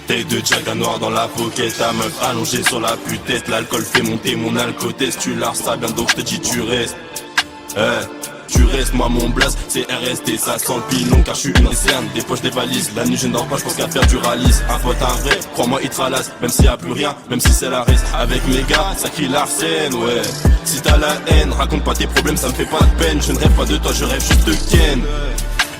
Bouteille de Jack noir dans la pocket, ta meuf allongée sur la putette. L'alcool fait monter mon alcotest, tu larges ça bien donc je te dis tu restes. Tu restes, moi mon blast, c'est RST, ça sent le pilon car je suis une cerne. Des poches, des valises, la nuit je ne dors pas, je pense qu'à faire du rallye. Un pote, un vrai, crois-moi il te ralasse, même s'il y a plus rien, même si c'est la reste. Avec mes gars, ça qui l'arsène, ouais. Si t'as la haine, raconte pas tes problèmes, ça me fait pas de peine. Je ne rêve pas de toi, je rêve juste de Ken.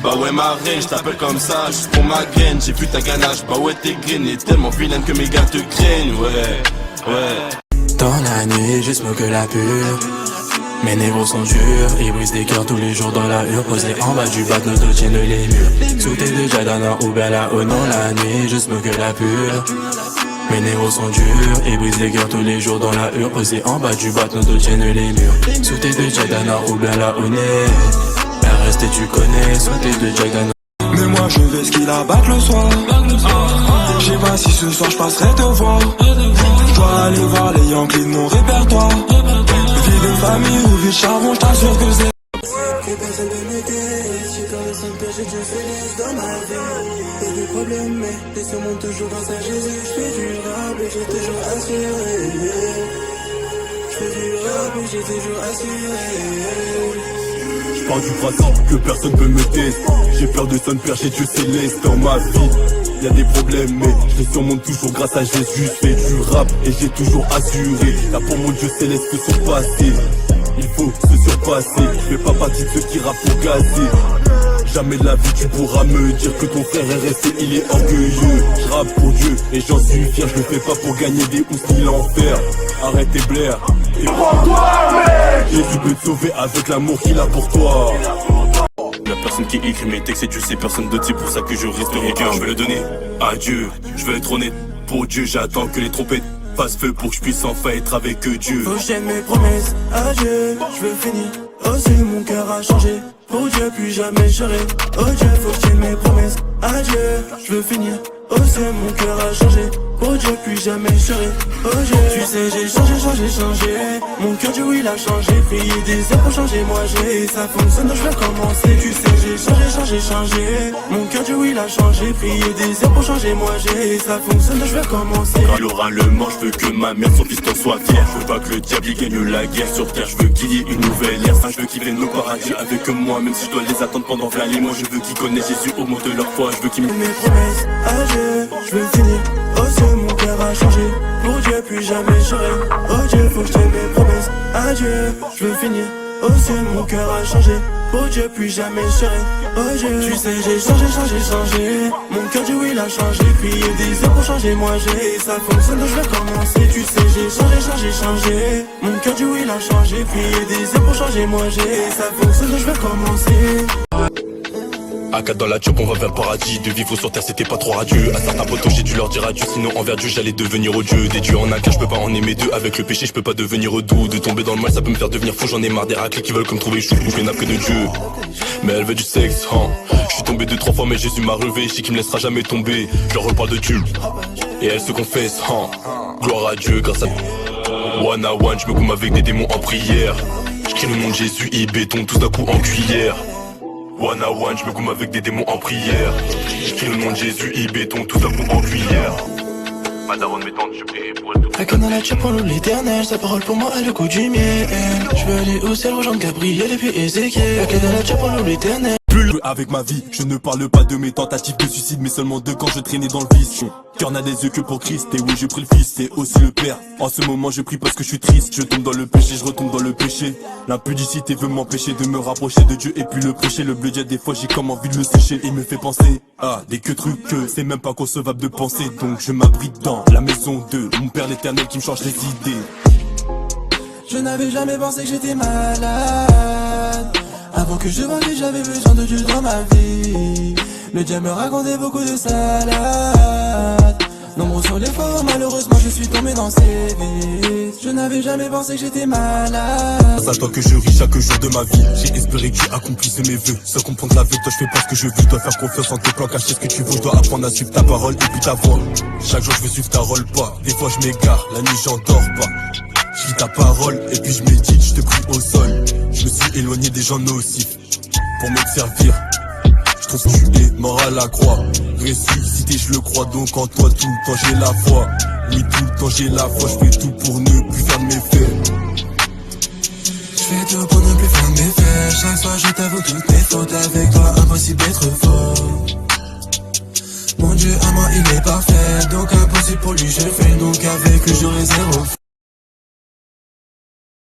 Bah ouais ma reine, je t'appelle comme ça, juste pour ma graine. J'ai vu ta ganache, bah ouais t'es graine, et tellement vilaine que mes gars te craignent, ouais. Dans la nuit, je smoke la pure. Mes négros sont durs, ils brisent des cœurs tous les jours dans la hure. Posés en bas du bac, nos dos tiennent les murs. Sous tes deux Jadana ou bien là-haut, non la nuit, je smoke la pure. Mes négros sont durs, ils brisent des cœurs tous les jours dans la hure. Posés en bas du bac, nos dos tiennent les murs. Sous tes deux Jadana ou bien là-haut, RST tu connais, sous tes deux Jadana. Mais moi je vais ce qu'il a bac le soir. Je sais pas si ce soir je passerai te voir. Je dois aller voir les Yankees de mon répertoire. Vie de famille ou vie de charbon, je t'assure que c'est. Que personne peut m'aider. J'ai quand même sans péché, Dieu fait dans ma vie. Y'a des problèmes mais les cieux montent toujours grâce à Jésus. Je fais du rap et j'ai toujours assuré. Je fais du rap et j'ai toujours assuré. J'pars du principe que personne peut me tester. J'ai peur de son perché, Dieu céleste dans ma vie. Y'a des problèmes mais je les surmonte toujours grâce à Jésus. J'fais du rap et j'ai toujours assuré. Là pour mon Dieu céleste que son passé. Il faut se surpasser. J'fais pas partie de ceux qui rappent pour gazer. Jamais de la vie tu pourras me dire que ton frère est resté, il est orgueilleux. J'rappe pour Dieu et j'en suis fier. Je le fais pas pour gagner des housses ni l'enfer. Arrête tes blaires. Et prends-toi mec. Jésus peut te sauver avec l'amour qu'il a pour toi. La personne qui écrit mes textes et tu sais personne d'autre, c'est pour ça que je reste au cœur. Je veux le donner à Dieu, je veux être honnête. Pour Dieu j'attends que les trompettes fassent feu pour que je puisse enfin être avec Dieu. Faut que j'aime mes promesses à Dieu, je veux finir. Oh c'est mon cœur a changé. Pour Dieu plus jamais je serai. Oh Dieu faut que j'aime mes promesses à Dieu, je veux finir. Oh c'est mon cœur a changé. Pour Dieu plus jamais je serai. Oh Dieu, tu sais j'ai changé. Mon cœur Dieu oui il a changé. Prier des heures pour changer moi j'ai. Ça fonctionne donc je vais commencer. Tu sais j'ai changé. Mon cœur Dieu oui il a changé. Prier des heures pour changer moi j'ai. Ça fonctionne donc je vais commencer. Quand il aura le mort, je veux que ma mère, son fils t'en soit fier. Je veux pas que le diable y gagne la guerre sur terre. Je veux qu'il y ait une nouvelle ère. Enfin je veux qu'ils viennent au paradis avec moi. Même si je dois les attendre pendant 20 les mois. Je veux qu'ils connaissent Jésus, augmente leur foi. Je veux qu'ils mes promesses à Dieu, je veux finir. Oh Dieu mon cœur a changé. Pour Dieu plus jamais je serai. Oh Dieu faut que j'aime mes promesses à Dieu, je veux finir. Oh Dieu mon cœur a changé. Pour Dieu plus jamais je serai. Oh Dieu, tu sais j'ai changé. Mon cœur Dieu oui il a changé. Prier des heures pour changer moi j'ai. Ça fonctionne donc je vais commencer. Tu sais j'ai changé. Mon cœur Dieu oui il a changé. Prier des heures pour changer moi j'ai. Ça fonctionne donc je vais commencer. A4 dans la job, on va vers le paradis. De vivre sur terre, c'était pas trop radieux. À certains potos, j'ai dû leur dire adieu. Sinon, envers Dieu, j'allais devenir odieux. Des dieux en un cas, je peux pas en aimer deux. Avec le péché, je peux pas devenir doux. De tomber dans le mal, ça peut me faire devenir fou. J'en ai marre des raclés qui veulent comme trouver chou. Je n'ai que de Dieu. Mais elle veut du sexe, hein. Je suis tombé 2-3 fois, mais Jésus m'a relevé. Je sais qu'il me laissera jamais tomber. Je leur reparle de Dieu. Et elle se confesse, hein. Gloire à Dieu, grâce à one à one, je me gomme avec des démons en prière. Je crie le nom de Jésus, il béton, tous d'un coup en cuillère. One à one, je me gomme avec des démons en prière. Je crie le nom de Jésus, il béton, tout d'un coup en cuillère. Ma daronne m'étende, je prie pour elle tout. La canne à la tchèpe pour l'éternel, sa parole pour moi est le goût du miel. Je veux aller au ciel rejoindre Gabriel et puis Ézéchiel. La canne à la tchèpe pour l'éternel. Avec ma vie, je ne parle pas de mes tentatives de suicide, mais seulement de quand je traînais dans le vice. Cœur n'a des yeux que pour Christ, et oui je prie le Fils, c'est aussi le Père. En ce moment je prie parce que je suis triste, je tombe dans le péché, je retombe dans le péché. L'impudicité veut m'empêcher de me rapprocher de Dieu et puis le prêcher. Le bleu jet des fois j'ai comme envie de le sécher. Il me fait penser à des trucs que c'est même pas concevable de penser. Donc je m'abrite dans la maison de mon Père l'éternel qui me change les idées. Je n'avais jamais pensé que j'étais malade. Avant que je vois que j'avais besoin de Dieu dans ma vie. Le diable me racontait beaucoup de salades. Nombreux sont les fois où malheureusement je suis tombé dans ses vices. Je n'avais jamais pensé que j'étais malade. Sache-toi que je ris chaque jour de ma vie. J'ai espéré que tu accomplisses mes vœux. Sans comprendre la vie, toi je fais pas ce que je veux. Je dois faire confiance en tes plans, cacher ce que tu veux. Je dois apprendre à suivre ta parole et puis ta voix. Chaque jour je veux suivre ta rôle pas. Des fois je m'égare, la nuit j'endors pas. Je lis ta parole et puis je médite, je te prie au sol. Je me suis éloigné des gens nocifs pour me servir. Je je trouve que tu es mort à la croix. Ressuscité, je le crois, donc en toi tout le temps j'ai la foi. Oui, tout le temps j'ai la foi, je fais tout pour ne plus faire de méfaits. Je fais tout pour ne plus faire de méfaits. Chaque soir je t'avoue toutes mes fautes. Avec toi impossible d'être faux. Mon Dieu à moi il est parfait, donc impossible pour lui je fais. Donc avec lui j'aurai zéro.